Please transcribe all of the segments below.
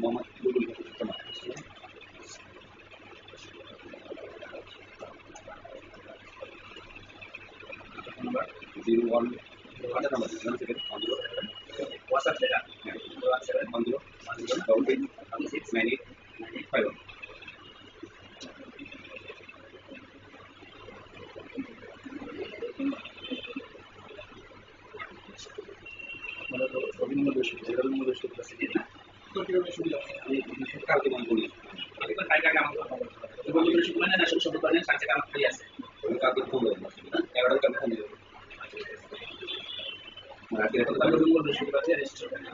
মোহাম্মদ বুলবুল তোমার 01 ada nama di sana sedikit 10 WhatsApp saya 017 98 মানে তো অভিনন্দন দর্শক যেরকম দর্শক আছে না তো কিভাবে সুবিধা আমি কালকে মনে করি আমি তো কালকে আমার তো বন্ধু দর্শক মানে না সব করেন সাথে আমার ফ্রি আছে আমি কালকে ফোন করব না 11টা কালকে ফোন করব রাতে তো আমি বন্ধু দর্শক আছে রেজিস্টার করেন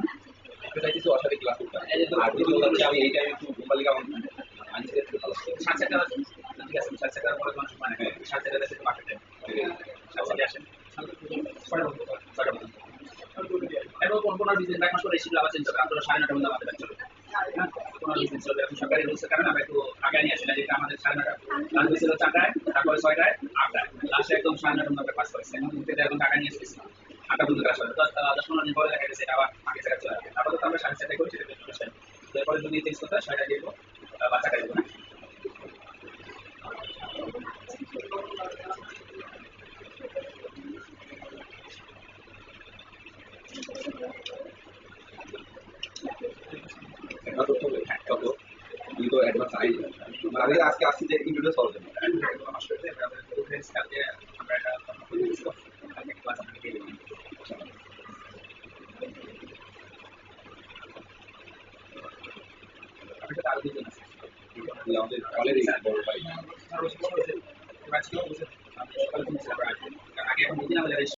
এটা কিছু অসাধারণ ক্লাস করতে এই যে আর ভিডিও হচ্ছে আমি এই টাইমে একটু মোবাইলে কাম আনতে একটু ভালো সাথে ঠিক আছে সাথে পরে মানুষ মানে সাথে সাথে মাঠে সাথে আসেন পরে বলবো এবং কোন বিজনেস এক মাস পরে শিখলে আবার চেঞ্জ হবে আপনারা 9:30 মধ্যে আমাদের ব্যাচ চলবে হ্যাঁ কোন বিজনেস চলবে এখন সরকারি রুলসের কারণে আমরা একটু আগে নিয়ে আসি না যেটা আমাদের 9:30 লাস্ট ছিল 4টায় তারপরে 6টায় 8টায় লাস্টে একদম 9:30 মধ্যে পাস করেছে এখন থেকে এখন টাকা নিয়ে এসেছি 8টা পর্যন্ত কাজ হবে 10-15 দিন পরে দেখা গেছে আবার আগে জায়গা চলে যাবে তারপরে তো আমরা 7:30 করি সেটা বেশি করছেন এরপরে যদি চেঞ্জ করতে হয় 6টায় দিব বাচ্চাটা দিব না এটা তো একটা তো আমি তো অ্যাডভান্স আই আমি আজকে আসছি যে ইন্ট্রোডিউস হওয়ার জন্য আমার সাথে আমাদের ফ্রেন্ডস কালকে আমরা একটা কালকে ক্লাস আপনাকে দিয়ে দিই আমি তো আরো দুজন আছে আমাদের কলেজে বড় ভাই আগে এখন বুঝি না